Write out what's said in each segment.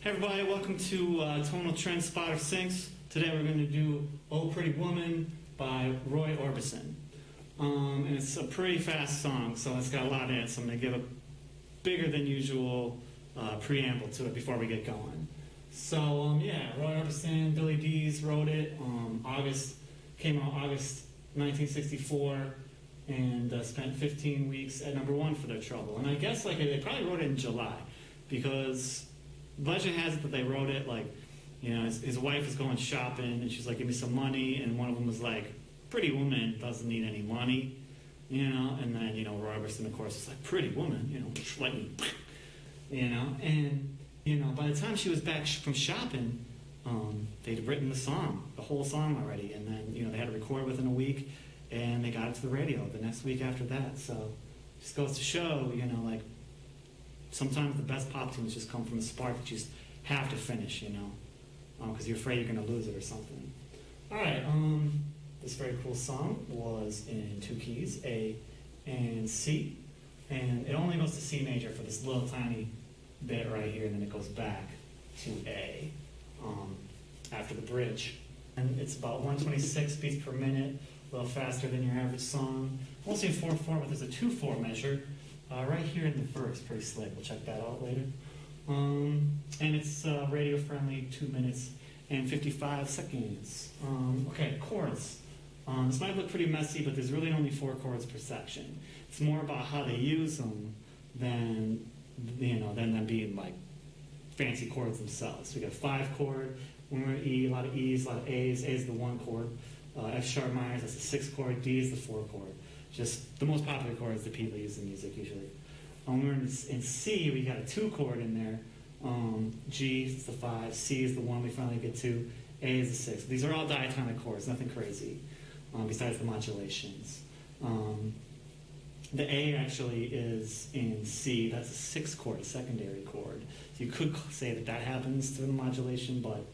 Hey everybody, welcome to Tonaltrends Spotter Syncs. Today we're going to do Oh Pretty Woman by Roy Orbison. And it's a pretty fast song, so it's got a lot in it, so I'm going to give a bigger than usual preamble to it before we get going. So yeah, Roy Orbison, Billy Dees wrote it. Came out August 1964, and spent 15 weeks at #1 for their trouble. And I guess they probably wrote it in July, because legend has it that they wrote it his wife is going shopping and she's like, give me some money, and one of them was like, pretty woman doesn't need any money, and then Roy Orbison of course is like, pretty woman, lightning, and by the time she was back from shopping, they'd written the whole song already, and then they had to record within a week, and they got it to the radio the next week after that. So just goes to show, sometimes the best pop tunes just come from a spark that you just have to finish, because you're afraid you're going to lose it or something. All right, this very cool song was in 2 keys, A and C, and it only goes to C major for this little tiny bit right here, and then it goes back to A after the bridge. And it's about 126 beats per minute, a little faster than your average song. Mostly in 4/4, but there's a 2/4 measure right here in the verse, pretty slick. We'll check that out later. And it's radio friendly, 2 minutes and 55 seconds. Okay, chords. This might look pretty messy, but there's really only 4 chords per section. It's more about how they use them than them being like fancy chords themselves. So we got 5 chord. When we're at E, a lot of E's, a lot of A's. A is the 1 chord. F sharp minor, that's the 6 chord. D is the 4 chord. Just the most popular chords that people use in music usually. When we're in C, we got a 2 chord in there. G is the 5, C is the 1 we finally get to, A is the 6. These are all diatonic chords, nothing crazy, besides the modulations. The A actually is in C, that's a 6 chord, a secondary chord. So you could say that happens through the modulation, but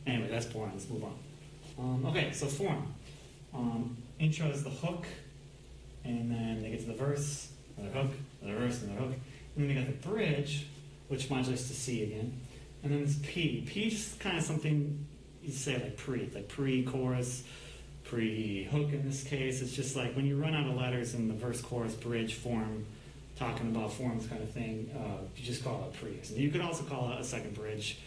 anyway, that's boring, let's move on. Okay, so form. Intro is the hook, and then they get to the verse, another hook, another verse, another hook. And then they got the bridge, which modulates to C again. And then there's P. P is just kind of something you say like pre. It's like pre-chorus, pre-hook in this case. It's just like when you run out of letters in the verse, chorus, bridge, form, talking about forms kind of thing, you just call it pre. So you could also call it a second bridge.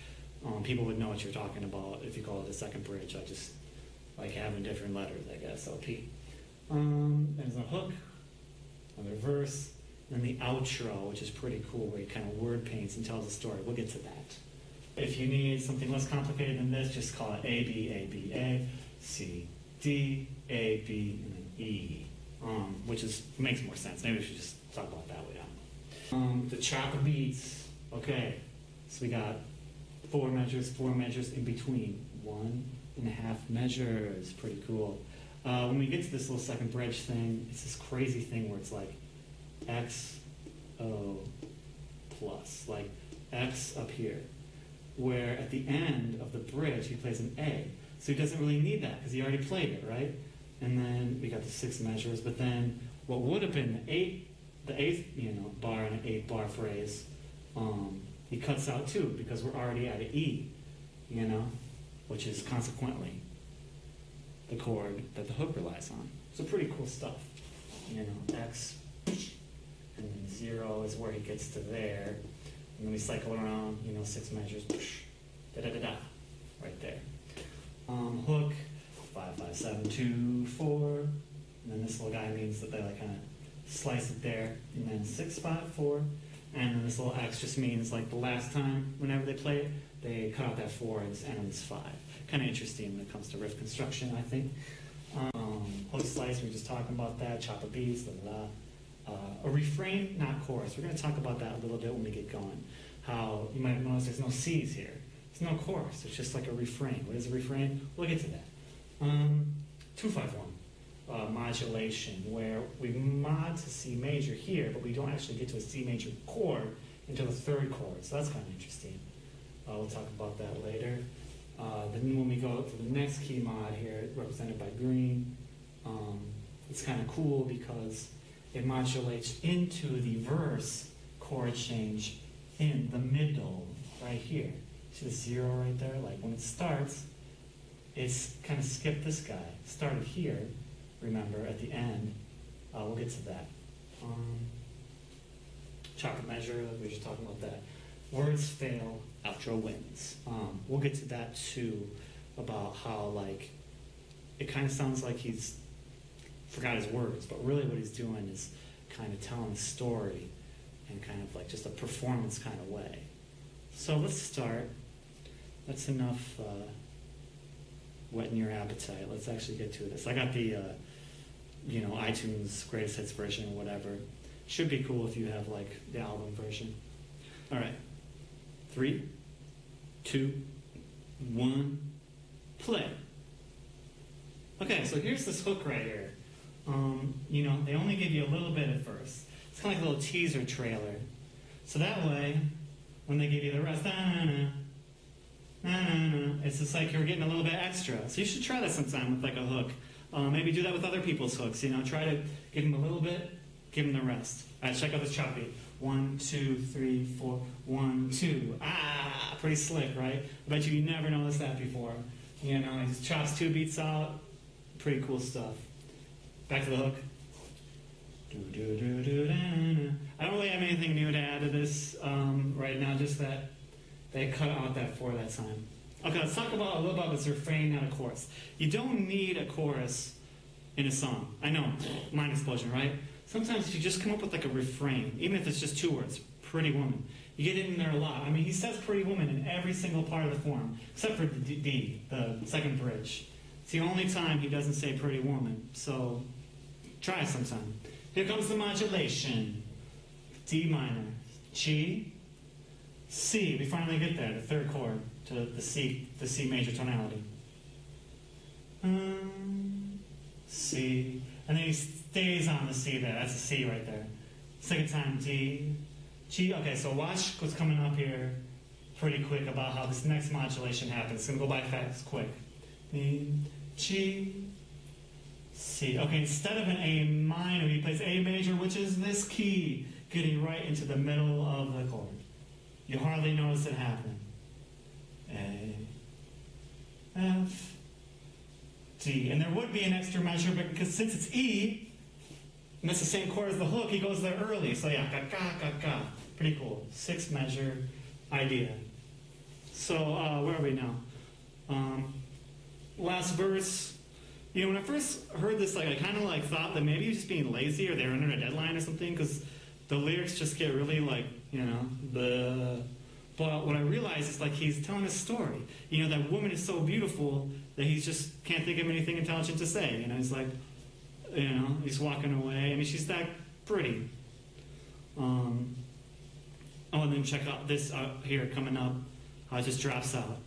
People would know what you're talking about if you call it a second bridge. I just like having different letters, I guess. So P. There's a hook, another verse, and the outro, which is pretty cool, where he kind of word paints and tells a story. We'll get to that. If you need something less complicated than this, just call it A, B, A, B, A, C, D, A, B, and then E, which makes more sense. Maybe we should just talk about that way. The chop of beats. Okay, so we got 4 measures in between. 1.5 measures. Pretty cool. When we get to this little second bridge thing, it's this crazy thing where it's like X, O, plus, like X up here, where at the end of the bridge he plays an A. So he doesn't really need that because he already played it, right? And then we got the 6 measures, but then what would have been the eighth bar in an 8-bar phrase, he cuts out too because we're already at an E, which is consequently the chord that the hook relies on. So pretty cool stuff. X, and then 0 is where he gets to there. And then we cycle around, 6 measures, da-da-da-da, right there. Hook, 5, 5, 7, 2, 4. And then this little guy means that they kind of slice it there. And then 6, 5, 4. And then this little X just means like the last time, whenever they play it, they cut out that 4 and end on this 5. Kind of interesting when it comes to riff construction, I think. Hook slice, we were just talking about that. Chop of beats, a refrain, not chorus. We're going to talk about that a little bit when we get going. How you might notice there's no C's here. There's no chorus. It's just like a refrain. What is a refrain? We'll get to that. 2-5-1 modulation, where we mod to C major here, but we don't actually get to a C major chord until the 3rd chord. So that's kind of interesting. We'll talk about that later. Then when we go to the next key mod here, represented by green, it's kind of cool because it modulates into the verse chord change in the middle, right here. See the 0 right there? Like when it starts, it's kind of skipped this guy. Started here, remember, at the end. We'll get to that. Chapter measure, we were just talking about that. Words fail, outro wins. We'll get to that too, about how like it kind of sounds like he's forgot his words, but really what he's doing is kind of telling a story in kind of like just a performance kind of way. So let's start. That's enough whetting your appetite. Let's actually get to this. I got the iTunes greatest hits version or whatever. Should be cool if you have like the album version. All right, 3, 2, 1, play. Okay, so here's this hook right here. They only give you a little bit at first. It's kind of like a little teaser trailer. So that way, when they give you the rest, it's just like you're getting a little bit extra. So you should try that sometime with like a hook. Maybe do that with other people's hooks. Try to give them a little bit, give them the rest. All right, check out this chop beat. 1, 2, 3, 4, 1, 2. Pretty slick, right? I bet you never noticed that before. He just chops 2 beats out. Pretty cool stuff. Back to the hook. I don't really have anything new to add to this right now, just that they cut out that 4 that time. Okay, let's talk a little about this refrain, not a chorus. You don't need a chorus in a song. I know, mind explosion, right? Sometimes if you just come up with like a refrain, even if it's just 2 words, pretty woman, you get it in there a lot. I mean, he says pretty woman in every single part of the form, except for the D, the second bridge. It's the only time he doesn't say pretty woman, so try it sometime. Here comes the modulation. D minor, G, C. We finally get there, the 3rd chord, to the C major tonality. C. And then he stays on the C there. That's a C right there. Second time, D, G. Okay, so watch what's coming up here pretty quick about how this next modulation happens. It's going to go by fast, quick. G, C. Okay, instead of an A minor, he plays A major, which is this key, getting right into the middle of the chord. You hardly notice it happen. A, F, D. And there would be an extra measure, but because since it's E, and that's the same chord as the hook, he goes there early. So yeah, ga ga ga ga. Pretty cool. 6 measure idea. So where are we now? Last verse. When I first heard this, I kind of thought that maybe he was just being lazy or they were under a deadline or something, because the lyrics just get really But what I realized is he's telling a story. That woman is so beautiful that he just can't think of anything intelligent to say. He's he's walking away. I mean, she's that pretty. And then check out this here coming up, how it just drops out.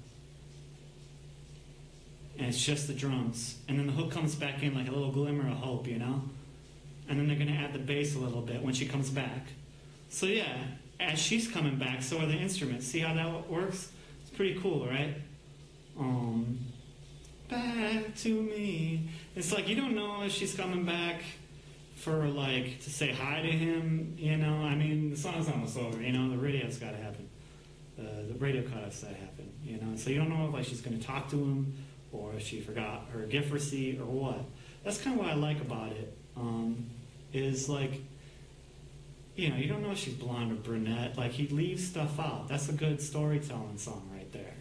And it's just the drums. And then the hook comes back in like a little glimmer of hope, And then they're going to add the bass a little bit when she comes back. So yeah, as she's coming back, so are the instruments. See how that works? It's pretty cool, right? Back to me. It's you don't know if she's coming back for to say hi to him, I mean, the song's almost over, the radio's got to happen. The radio cut-off's got to happen, So you don't know if she's going to talk to him, or if she forgot her gift receipt, or what. That's kind of what I like about it, is you don't know if she's blonde or brunette. He leaves stuff out. That's a good storytelling song right there.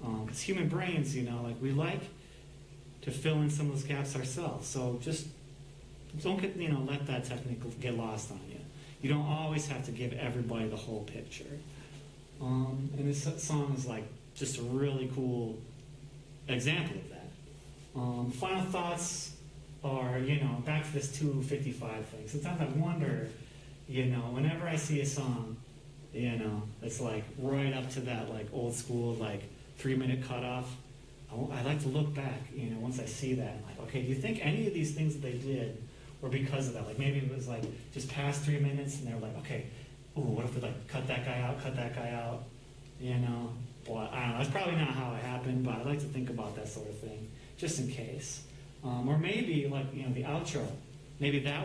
Because human brains, we like to fill in some of those gaps ourselves. So just don't get, let that technique get lost on you. You don't always have to give everybody the whole picture. And this song is just a really cool example of that. Final thoughts are, back to this 2:55 thing. Sometimes I wonder, whenever I see a song, it's right up to that old school 3-minute cutoff. I like to look back, once I see that, okay, do you think any of these things that they did were because of that? Maybe it was just past 3 minutes, and they were okay, ooh, what if we cut that guy out? Well, I don't know. That's probably not how it happened, but I like to think about that sort of thing, just in case. Or maybe the outro. Maybe that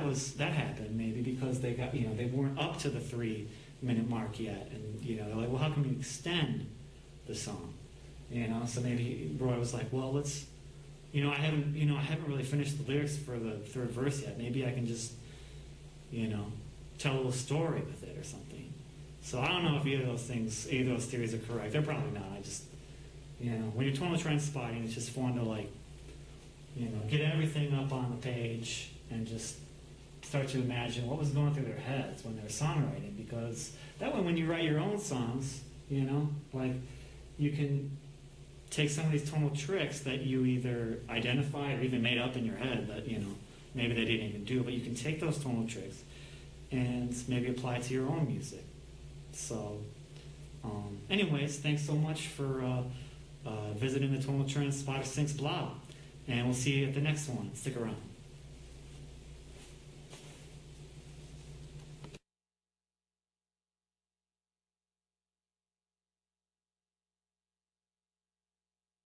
happened. Maybe because they got they weren't up to the 3-minute mark yet, and they're well, how can we extend the song. So maybe Roy was like, well, let's, I haven't really finished the lyrics for the third verse yet. Maybe I can just, tell a little story with it or something. So I don't know if either of those theories are correct. They're probably not. I just, when you're tonal trend spotting, it's just fun to get everything up on the page and just start to imagine what was going through their heads when they were songwriting, because that way when you write your own songs, you can take some of these tonal tricks that you either identified or even made up in your head that, maybe they didn't even do, but you can take those tonal tricks and maybe apply it to your own music. So, anyways, thanks so much for visiting the Tonal Trends Spotter Syncs blog, and we'll see you at the next one. Stick around.